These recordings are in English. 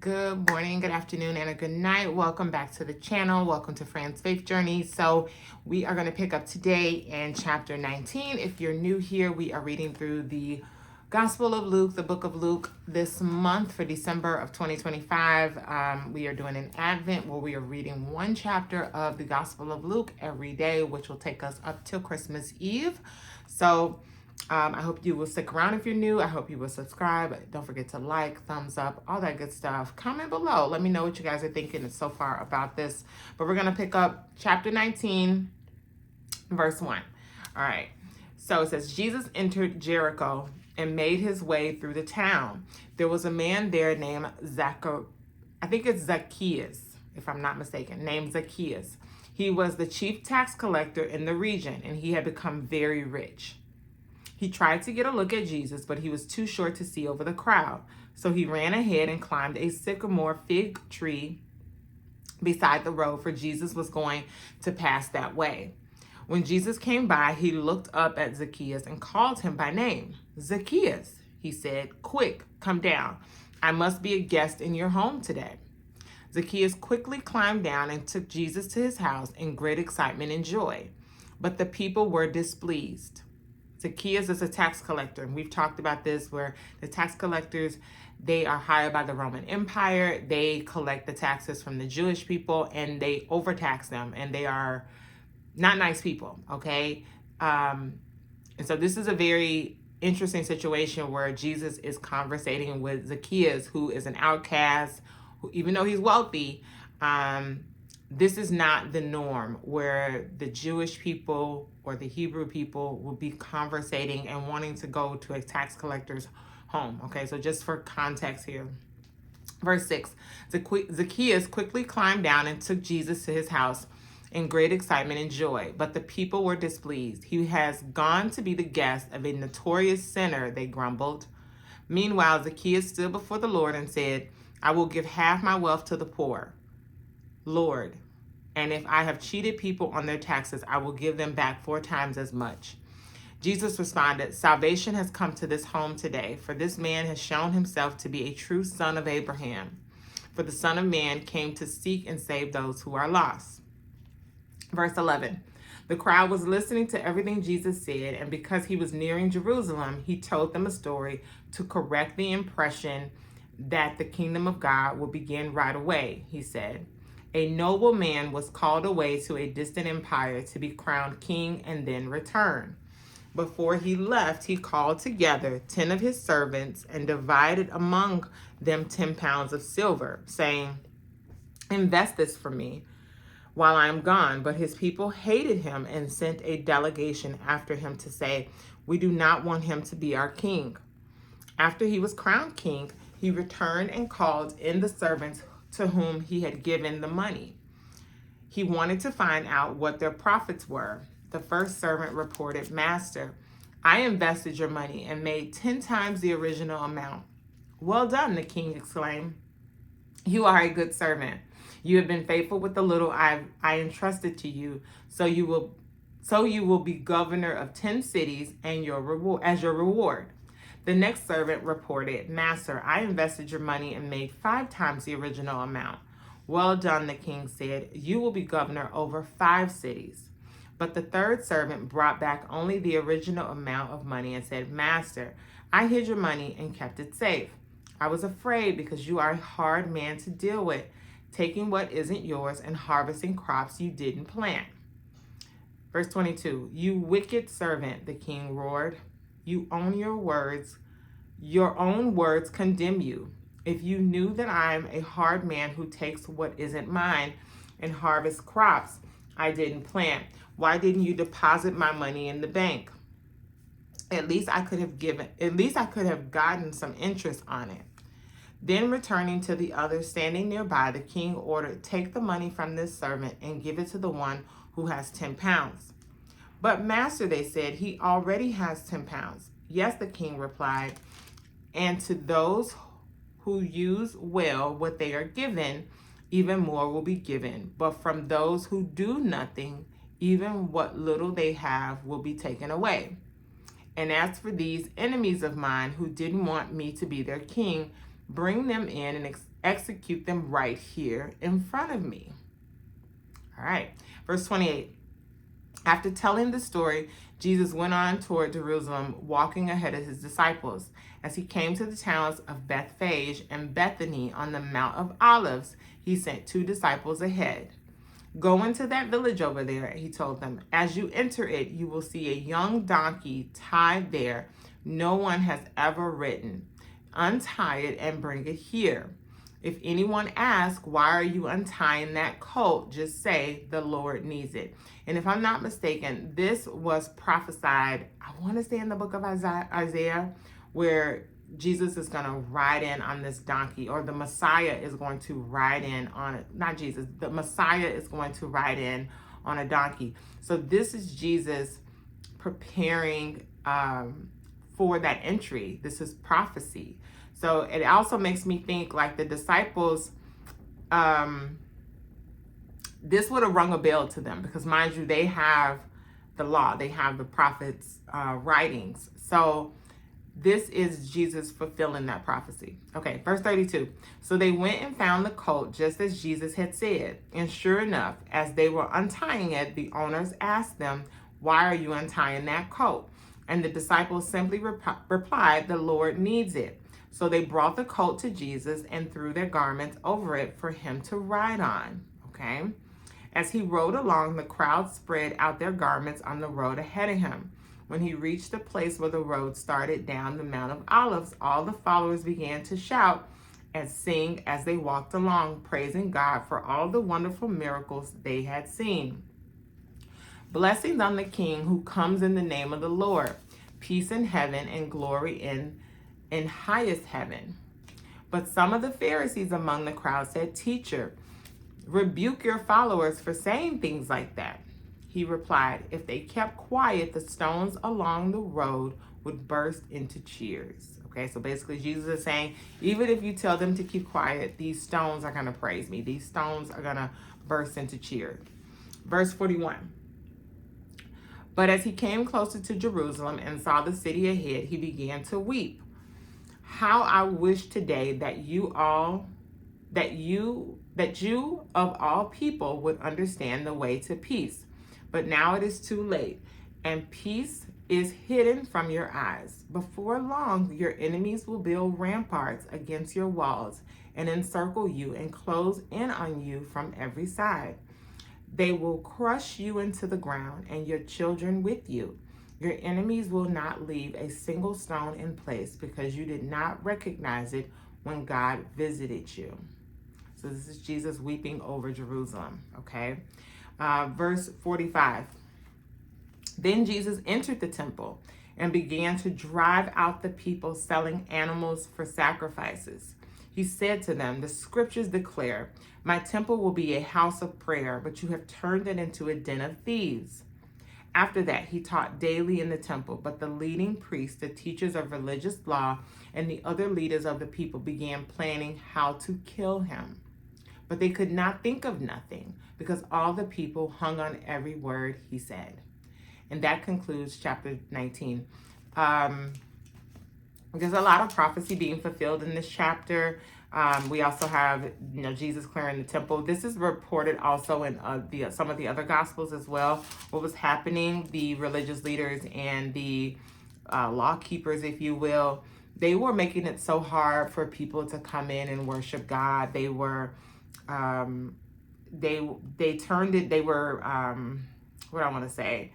Good morning, good afternoon, and a good night. Welcome back to the channel. Welcome to Fran's Faith Journey. So we are going to pick up today in chapter 19. If you're new here, we are reading through the Gospel of Luke, the book of Luke, this month for December of 2025. We are doing an Advent where we are reading one chapter of the Gospel of Luke every day, which will take us up till Christmas Eve. So I hope you will stick around if you're new. I hope you will subscribe. Don't forget to like, thumbs up, all that good stuff. Comment below. Let me know what you guys are thinking so far about this. But we're going to pick up chapter 19, verse 1. All right. So it says, Jesus entered Jericho and made his way through the town. There was a man there named Zacchaeus, if I'm not mistaken, named Zacchaeus. He was the chief tax collector in the region, and he had become very rich. He tried to get a look at Jesus, but he was too short to see over the crowd. So he ran ahead and climbed a sycamore fig tree beside the road, for Jesus was going to pass that way. When Jesus came by, he looked up at Zacchaeus and called him by name. Zacchaeus, he said, quick, come down. I must be a guest in your home today. Zacchaeus quickly climbed down and took Jesus to his house in great excitement and joy. But the people were displeased. Zacchaeus is a tax collector. We've talked about this, where the tax collectors, they are hired by the Roman Empire. They collect the taxes from the Jewish people and they overtax them, and they are not nice people, okay? And so this is a very interesting situation where Jesus is conversating with Zacchaeus, who is an outcast, who, even though he's wealthy, this is not the norm where the Jewish people or the Hebrew people will be conversating and wanting to go to a tax collector's home. Okay, so just for context here. Verse 6, Zacchaeus quickly climbed down and took Jesus to his house in great excitement and joy, but the people were displeased. He has gone to be the guest of a notorious sinner, they grumbled. Meanwhile, Zacchaeus stood before the Lord and said, I will give half my wealth to the poor, Lord, and if I have cheated people on their taxes, I will give them back 4 times as much. Jesus responded, salvation has come to this home today, for this man has shown himself to be a true son of Abraham. For the Son of Man came to seek and save those who are lost. Verse 11, the crowd was listening to everything Jesus said, and because he was nearing Jerusalem, he told them a story to correct the impression that the kingdom of God will begin right away. He said, a noble man was called away to a distant empire to be crowned king and then return. Before he left, he called together 10 of his servants and divided among them 10 pounds of silver, saying, invest this for me while I am gone. But his people hated him and sent a delegation after him to say, we do not want him to be our king. After he was crowned king, he returned and called in the servants to whom he had given the money. He wanted to find out what their profits were. The first servant reported, Master, I invested your money and made 10 times the original amount. Well done, the king exclaimed. You are a good servant. You have been faithful with the little I entrusted to you, so you will be governor of 10 cities and your reward. The next servant reported, Master, I invested your money and made 5 times the original amount. Well done, the king said. You will be governor over 5 cities. But the third servant brought back only the original amount of money and said, Master, I hid your money and kept it safe. I was afraid because you are a hard man to deal with, taking what isn't yours and harvesting crops you didn't plant. Verse 22, you wicked servant, the king roared. You own your words. Your own words condemn you. If you knew that I'm a hard man who takes what isn't mine and harvests crops I didn't plant, why didn't you deposit my money in the bank? At least I could have gotten some interest on it. Then returning to the others standing nearby, the king ordered, take the money from this servant and give it to the one who has 10 pounds. But master, they said, he already has 10 pounds. Yes, the king replied, and to those who use well what they are given, even more will be given. But from those who do nothing, even what little they have will be taken away. And as for these enemies of mine who didn't want me to be their king, Bring them in and execute them right here in front of me. All right. Verse 28. After telling the story, Jesus went on toward Jerusalem, walking ahead of his disciples. As he came to the towns of Bethphage and Bethany on the Mount of Olives, he sent 2 disciples ahead. Go into that village over there, he told them. As you enter it, you will see a young donkey tied there. No one has ever ridden. Untie it and bring it here. If anyone asks, why are you untying that colt? Just say, the Lord needs it. And if I'm not mistaken, this was prophesied, I want to say in the book of Isaiah, where Jesus is going to ride in on this donkey, or the Messiah is going to ride in on it. Not Jesus, the Messiah is going to ride in on a donkey. So this is Jesus preparing for that entry. This is prophecy. So it also makes me think like the disciples, this would have rung a bell to them because, mind you, they have the law, they have the prophets' writings. So this is Jesus fulfilling that prophecy. Okay, verse 32. So they went and found the colt just as Jesus had said. And sure enough, as they were untying it, the owners asked them, why are you untying that colt? And the disciples simply replied, the Lord needs it. So they brought the colt to Jesus and threw their garments over it for him to ride on. Okay. As he rode along, the crowd spread out their garments on the road ahead of him. When he reached the place where the road started down the Mount of Olives, all the followers began to shout and sing as they walked along, praising God for all the wonderful miracles they had seen. Blessings on the King who comes in the name of the Lord. Peace in heaven and glory in highest heaven. But some of the Pharisees among the crowd said, Teacher, rebuke your followers for saying things like that. He replied, if they kept quiet, the stones along the road would burst into cheers. Okay, so basically Jesus is saying, even if you tell them to keep quiet, these stones are going to praise me. These stones are going to burst into cheers. Verse 41. But as he came closer to Jerusalem and saw the city ahead, he began to weep. How I wish today that you of all people would understand the way to peace. But now it is too late, and peace is hidden from your eyes. Before long, your enemies will build ramparts against your walls and encircle you and close in on you from every side. They will crush you into the ground and your children with you. Your enemies will not leave a single stone in place because you did not recognize it when God visited you. So this is Jesus weeping over Jerusalem, okay? Verse 45. Then Jesus entered the temple and began to drive out the people selling animals for sacrifices. He said to them, the scriptures declare, my temple will be a house of prayer, but you have turned it into a den of thieves. After that, he taught daily in the temple, but the leading priests, the teachers of religious law, and the other leaders of the people began planning how to kill him. But they could not think of nothing because all the people hung on every word he said. And that concludes chapter 19. There's a lot of prophecy being fulfilled in this chapter. We also have, Jesus clearing the temple. This is reported also in some of the other gospels as well. What was happening, the religious leaders and the law keepers, if you will, they were making it so hard for people to come in and worship God. They were, they turned it. They were, what do I want to say?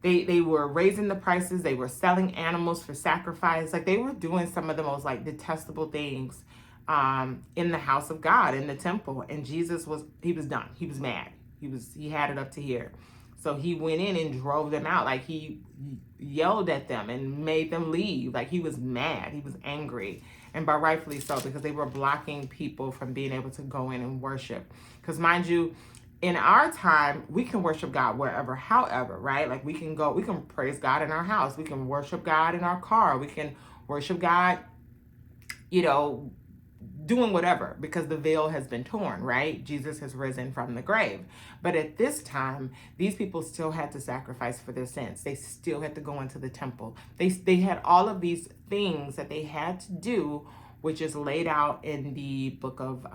They were raising the prices. They were selling animals for sacrifice. Like they were doing some of the most like detestable things in the house of God, in the temple. And Jesus he was done. He was mad. He had it up to here. So he went in and drove them out. Like he yelled at them and made them leave. Like he was mad. He was angry. And by rightfully so, because they were blocking people from being able to go in and worship. Because mind you, in our time, we can worship God wherever, however, right? Like we can praise God in our house. We can worship God in our car. We can worship God, doing whatever, because the veil has been torn, right? Jesus has risen from the grave. But at this time, these people still had to sacrifice for their sins. They still had to go into the temple. They had all of these things that they had to do which is laid out in the book of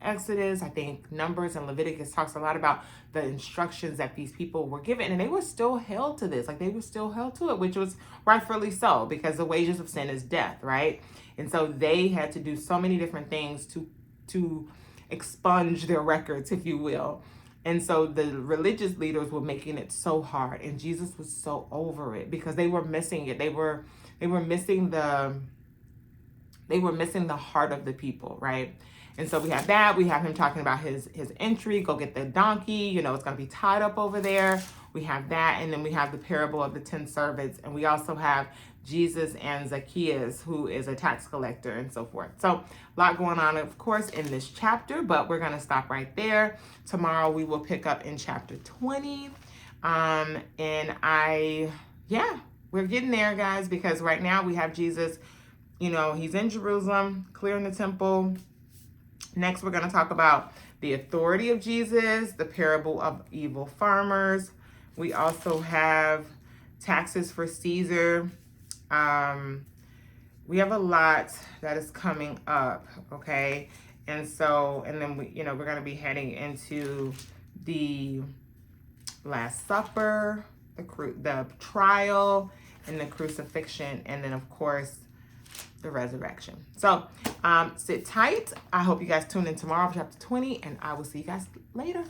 Exodus, I think Numbers and Leviticus talks a lot about the instructions that these people were given, and they were still held to this. Like, they were still held to it, which was rightfully so, because the wages of sin is death, right? And so they had to do so many different things to expunge their records, if you will. And so the religious leaders were making it so hard, and Jesus was so over it because they were missing it. They were missing the heart of the people, right? And so we have that. We have him talking about his entry. Go get the donkey. You know, it's going to be tied up over there. We have that. And then we have the parable of the 10 servants. And we also have Jesus and Zacchaeus, who is a tax collector, and so forth. So a lot going on, of course, in this chapter, but we're going to stop right there. Tomorrow we will pick up in chapter 20. We're getting there, guys, because right now we have Jesus, you know, he's in Jerusalem, clearing the temple. Next, we're going to talk about the authority of Jesus, the parable of evil farmers. We also have taxes for Caesar. We have a lot that is coming up, okay? And then we're going to be heading into the Last Supper, the trial, and the crucifixion, and then, of course, the resurrection. So sit tight. I hope you guys tune in tomorrow for chapter 20, and I will see you guys later.